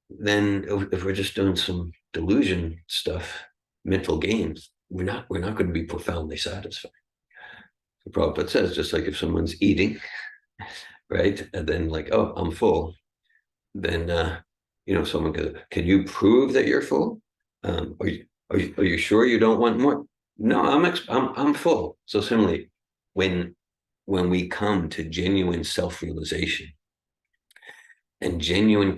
then if we're just doing some delusion stuff, mental games, we're not going to be profoundly satisfied. So Prabhupada says, just like if someone's eating, right, and then like, oh, I'm full, then you know, someone goes, can you prove that you're full? Are you sure you don't want more? No, I'm full. So similarly, when we come to genuine self-realization and genuine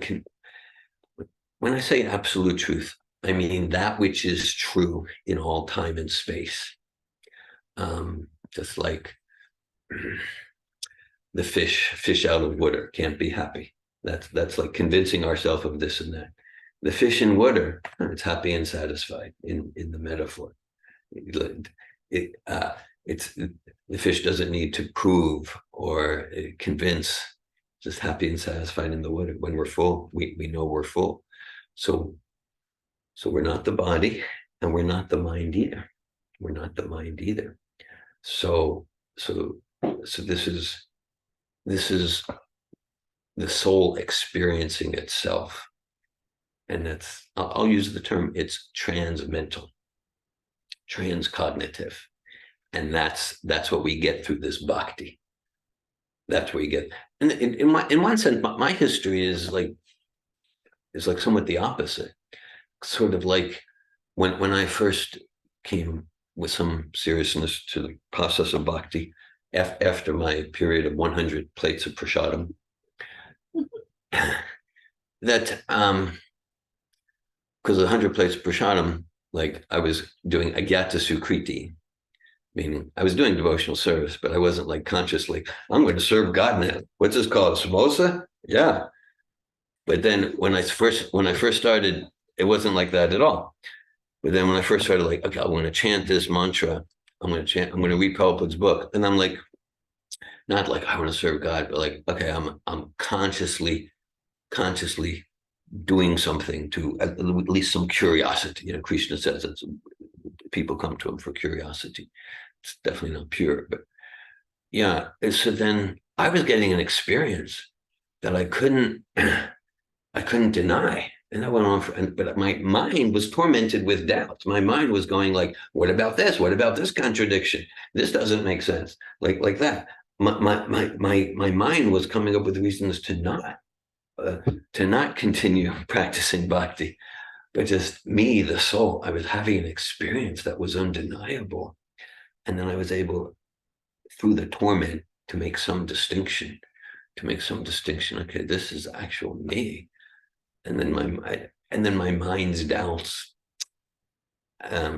when I say absolute truth, I mean that which is true in all time and space. Just like the fish out of water can't be happy. That's like convincing ourselves of this and that. The fish in water, it's happy and satisfied in the metaphor. The fish doesn't need to prove or convince, just happy and satisfied in the water. When we're full, we know we're full. So we're not the body, and we're not the mind either. We're not the mind either. So this is the soul experiencing itself, and that's, I'll use the term, it's transmental, transcognitive, and that's what we get through this bhakti. That's where you get, and in one sense, my history is like somewhat the opposite. Sort of like when I first came with some seriousness to the process of bhakti, after my period of 100 plates of prasadam, that because 100 plates of prasadam, like I was doing agyata sukriti, meaning I was doing devotional service, but I wasn't like consciously, I'm going to serve God now. What's this called? Samosa? Yeah. But then when I first started, it wasn't like that at all. But then when I first started, like, okay, I'm going to chant this mantra. I'm going to read Prabhupada's book. And I'm like, not like I want to serve God, but like, okay, I'm consciously consciously doing something to at least some curiosity. You know, Krishna says that people come to him for curiosity. It's definitely not pure, but yeah. So then I was getting an experience that I couldn't deny. And that went on but my mind was tormented with doubts. My mind was going like, what about this? What about this contradiction? This doesn't make sense. Like that. My mind was coming up with reasons to not continue practicing bhakti, but just me, the soul. I was having an experience that was undeniable. And then I was able, through the torment, to make some distinction, Okay, this is actual me. And then my mind's doubts. I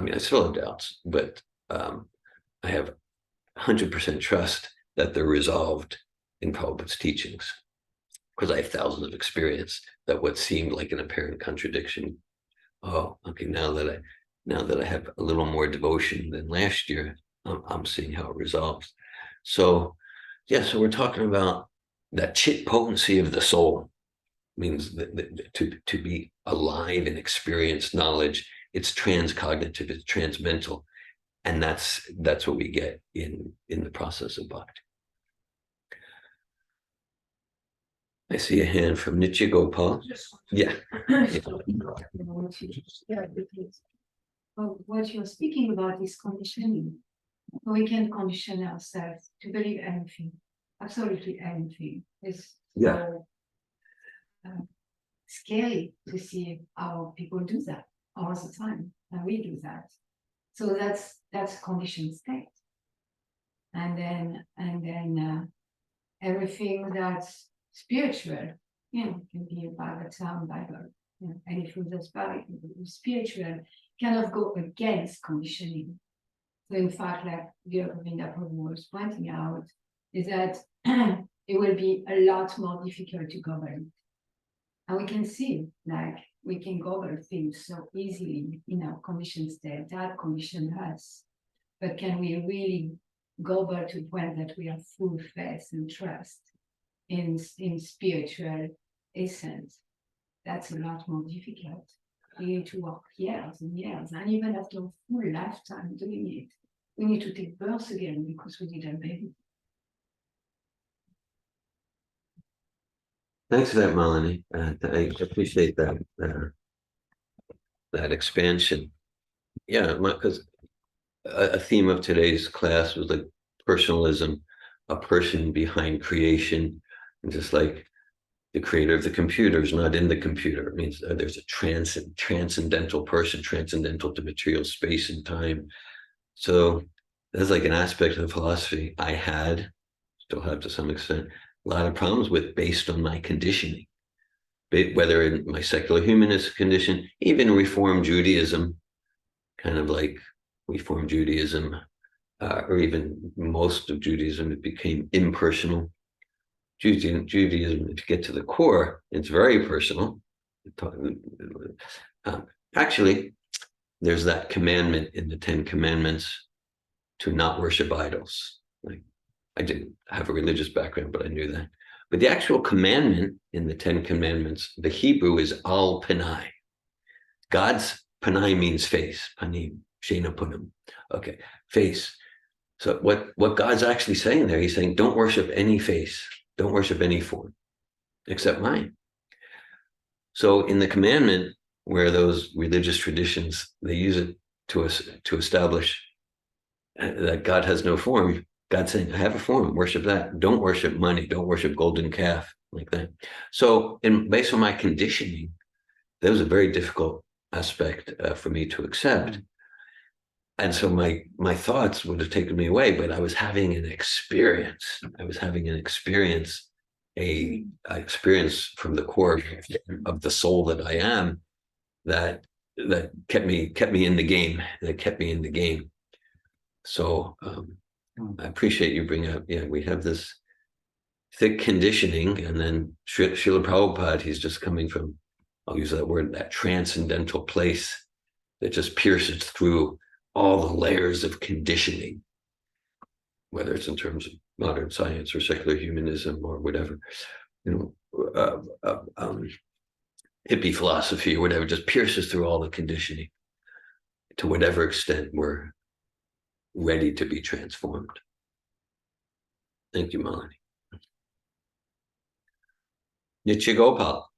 mean, I still have doubts, but I have 100% trust that they're resolved in Prabhupada's teachings, because I have thousands of experience that what seemed like an apparent contradiction. Oh, okay. Now that I have a little more devotion than last year, I'm seeing how it resolves. So, yeah. So we're talking about that chit potency of the soul. Means that to be alive and experience knowledge. It's transcognitive, it's transmental, and that's what we get in the process of bhakti. I see a hand from Nitya Gopal. Yeah. What you're speaking about is conditioning. We can condition ourselves to believe anything, absolutely anything. It's so scary to see how people do that all the time, and we do that. So that's conditioned state. And then everything that's spiritual, can be a Bible, anything that's spiritual cannot go against conditioning. So in fact, like Dhira Govinda was pointing out, is that it will be a lot more difficult to govern. And we can see, like, we can govern things so easily in our conditioned state, that condition us. But can we really govern to the point that we have full faith and trust in spiritual essence? That's a lot more difficult. We need to work years and years, and even after a full lifetime doing it, we need to take birth again because we didn't baby. Thanks for that, Melanie. I appreciate that that expansion. Yeah, because a theme of today's class was like personalism, a person behind creation, and just like the creator of the computer is not in the computer. It means there's a transcendental person, transcendental to material space and time. So that's like an aspect of the philosophy I still have to some extent, a lot of problems with based on my conditioning, whether in my secular humanist condition, even Reform Judaism, kind of like Reform Judaism, or even most of Judaism, it became impersonal. Judaism, if you get to the core, it's very personal. Actually, there's that commandment in the 10 Commandments to not worship idols. Like, I didn't have a religious background, but I knew that. But the actual commandment in the 10 Commandments, the Hebrew is al panai. God's panai means face, panim, shena punam. Okay, face. So what God's actually saying there, he's saying, don't worship any face, don't worship any form, except mine. So in the commandment, where those religious traditions, they use it to establish that God has no form, God's saying, I have a form, worship that. Don't worship money, don't worship golden calf, like that. So based on my conditioning, that was a very difficult aspect for me to accept. And so my thoughts would have taken me away, but I was having an experience. an experience from the core of the soul that I am, that kept me in the game. So I appreciate you bringing up, we have this thick conditioning, and then Srila Prabhupada, he's just coming from, I'll use that word, that transcendental place that just pierces through all the layers of conditioning, whether it's in terms of modern science or secular humanism or whatever. hippie philosophy or whatever, just pierces through all the conditioning to whatever extent we're ready to be transformed. Thank you, Malini. Nitya Gopal.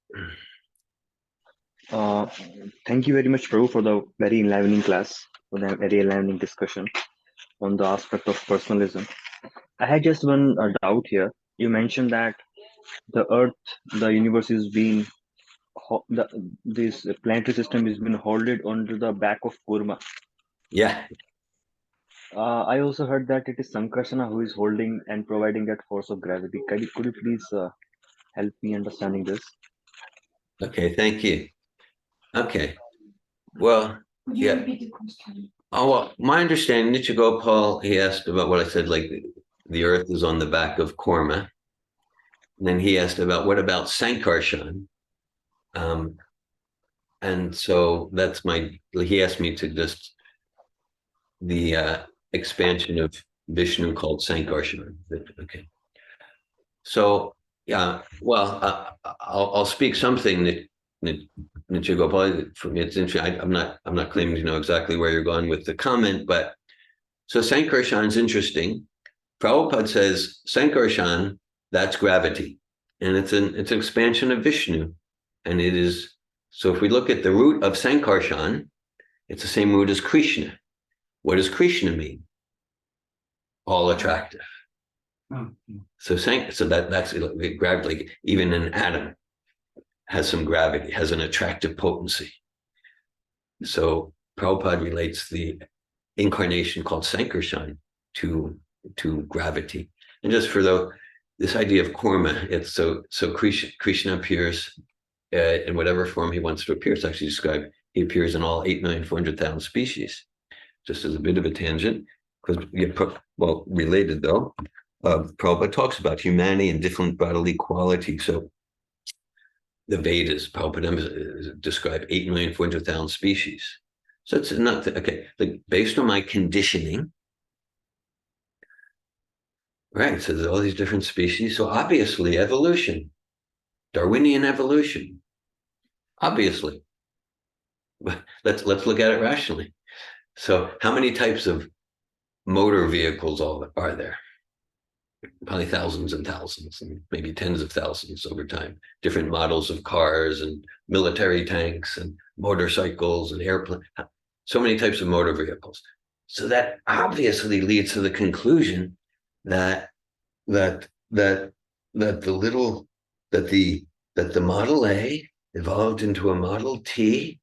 Thank you very much, Prabhu, for the very enlivening class, for the very enlivening discussion on the aspect of personalism. I had just one doubt here. You mentioned that the Earth, the universe is being, this planetary system is being holded onto the back of Kurma. Yeah. I also heard that it is Sankarsana who is holding and providing that force of gravity. Could you please help me understanding this? Okay, thank you. Okay. Well, Could you yeah. repeat the question? Oh, well, my understanding, Nitya Gopal, he asked about what I said, like the earth is on the back of Korma. And then he asked about what about Sankarshan? And so that's he asked me to just the expansion of Vishnu called Sankarshan. Okay. So, yeah, well, I'll speak something that Nitya Gopal, for me, it's interesting. I'm not claiming to know exactly where you're going with the comment, but so Sankarshan is interesting. Prabhupada says Sankarshan, that's gravity, and it's an expansion of Vishnu, and it is. So if we look at the root of Sankarshan, it's the same root as Krishna. What does Krishna mean? All attractive. So that's gravity. Even an atom has some gravity, has an attractive potency. So Prabhupada relates the incarnation called Sankarshan to gravity. And just for this idea of Korma, it's so Krishna appears in whatever form he wants to appear. It's actually described, he appears in all 8,400,000 species. Just as a bit of a tangent, because related though, Prabhupada talks about humanity and different bodily qualities. So the Vedas, Prabhupada describe 8,400,000 species. So it's not, okay, like based on my conditioning, right, so there's all these different species. So obviously evolution, Darwinian evolution, obviously. Let's look at it rationally. So how many types of motor vehicles are there? Probably thousands and thousands, and maybe tens of thousands over time. Different models of cars and military tanks and motorcycles and airplanes. So many types of motor vehicles. So that obviously leads to the conclusion that the Model A evolved into a Model T,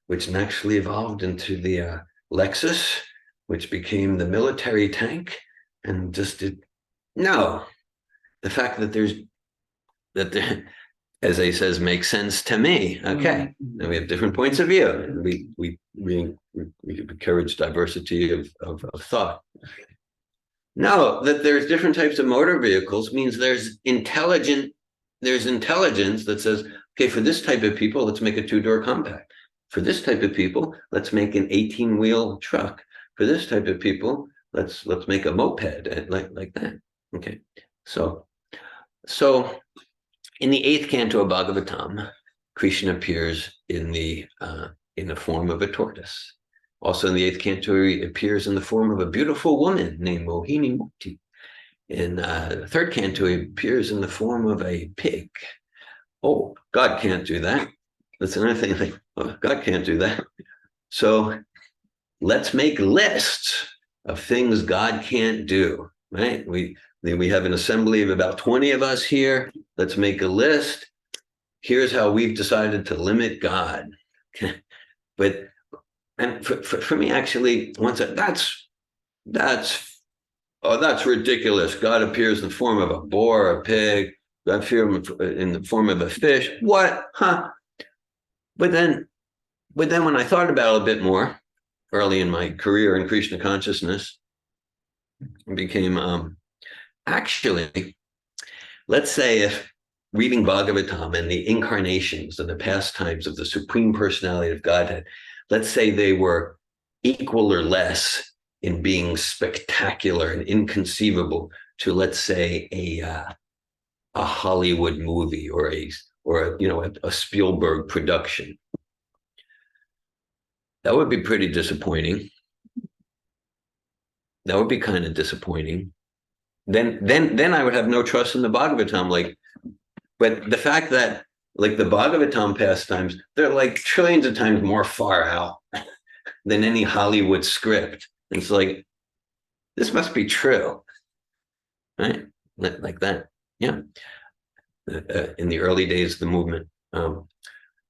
which actually evolved into the Lexus, which became the military tank, and just did. No, the fact that as he says, makes sense to me. Okay, and we have different points of view. And we encourage diversity of thought. No, that there's different types of motor vehicles means there's intelligence that says, okay, for this type of people, let's make a 2-door compact. For this type of people, let's make an 18-wheel truck. For this type of people, let's make a moped like that. Okay, so in the 8th canto of Bhagavatam, Krishna appears in the form of a tortoise. Also in the 8th canto, he appears in the form of a beautiful woman named Mohini Mukti. In the 3rd canto, he appears in the form of a pig. Oh, God can't do that. That's another thing. Like, oh, God can't do that. So let's make lists of things God can't do. Right? We have an assembly of about 20 of us here. Let's make a list. Here's how we've decided to limit God. But and for me, actually, that's ridiculous. God appears in the form of a boar, a pig. God appears in the form of a fish. What? Huh? But then when I thought about it a bit more early in my career in Krishna consciousness, it became actually, let's say if reading Bhagavatam and the incarnations and the pastimes of the Supreme Personality of Godhead, let's say they were equal or less in being spectacular and inconceivable to, let's say, a Hollywood movie or a Spielberg production. That would be pretty disappointing. That would be kind of disappointing. Then I would have no trust in the Bhagavatam. But the fact that like the Bhagavatam pastimes, they're like trillions of times more far out than any Hollywood script. And it's like, this must be true, right? Like that, yeah. In the early days of the movement,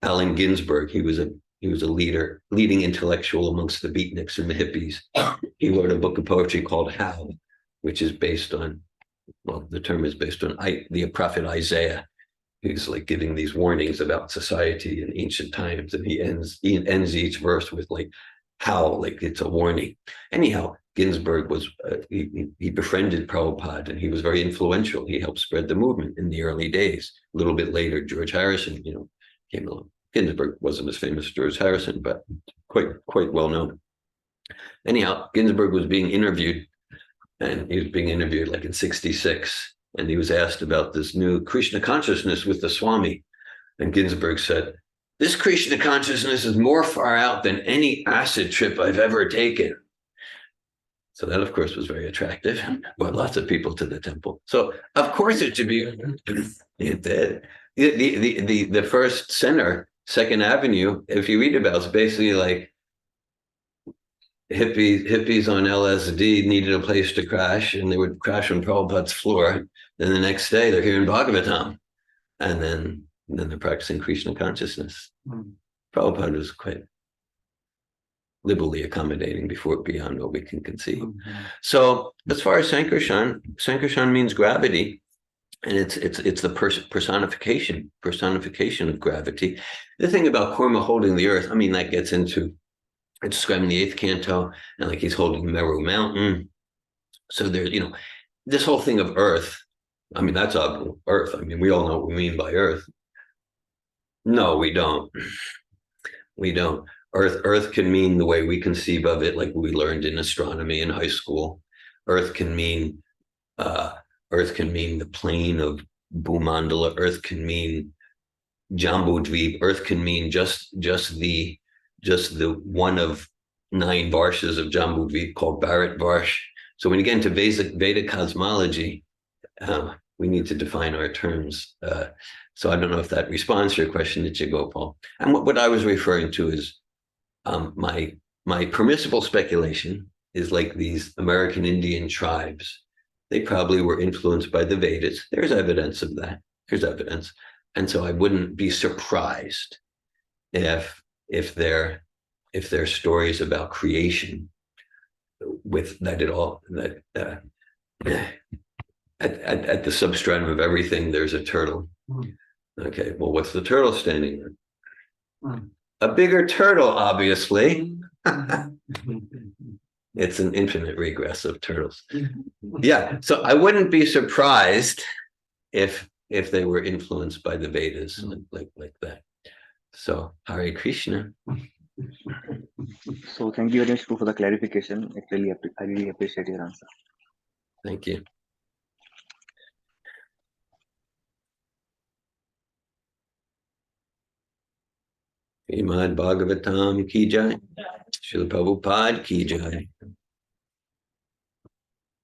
Allen Ginsberg, he was a leading intellectual amongst the beatniks and the hippies. He wrote a book of poetry called How, which is based on, well, the term is based on the prophet Isaiah. He's like giving these warnings about society in ancient times, and he ends each verse with like how, like it's a warning. Anyhow, Ginsberg was he befriended Prabhupada, and he was very influential. He helped spread the movement in the early days. A little bit later, George Harrison, came along. Ginsberg wasn't as famous as George Harrison, but quite well known. Anyhow, Ginsberg was being interviewed, and he was being interviewed like in '66, and he was asked about this new Krishna consciousness with the Swami, and Ginsberg said, "This Krishna consciousness is more far out than any acid trip I've ever taken." So that, of course, was very attractive. Brought lots of people to the temple. So of course it should be. It did. The first center, Second Avenue, if you read about, it's basically like hippies on LSD needed a place to crash, and they would crash on Prabhupada's floor. Then the next day they're hearing Bhagavatam, and then they're practicing Krishna consciousness. Prabhupada was quite liberally accommodating beyond what we can conceive. So as far as Sankarshan means gravity, and it's the personification of gravity. The thing about Kurma holding the earth, I mean, that gets into, it's described in the 8th canto, and like he's holding Meru Mountain. So there's, this whole thing of earth, I mean, that's earth. I mean, we all know what we mean by earth. No, we don't. We don't. Earth can mean the way we conceive of it, like we learned in astronomy in high school. Earth can mean the plane of Bhumandala. Earth can mean Jambudvip. Earth can mean just the one of 9 varshas of Jambudvip called Bharat Varsh. So when you get into Vedic cosmology, we need to define our terms. So I don't know if that responds to your question, Gopal. And what I was referring to is my permissible speculation is like these American Indian tribes. They probably were influenced by the Vedas. There's evidence of that. There's evidence. And so I wouldn't be surprised if their stories about creation with that at the substratum of everything, there's a turtle. Okay, well, what's the turtle standing there? A bigger turtle, obviously. It's an infinite regress of turtles. Yeah, so I wouldn't be surprised if they were influenced by the Vedas like that. So Hare Krishna. So thank you very much for the clarification. I really appreciate your answer. Thank you. Srimad Bhagavatam ki jai. Srila Prabhupada ki jai.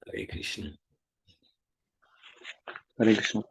Hare Krishna. Hare Krishna.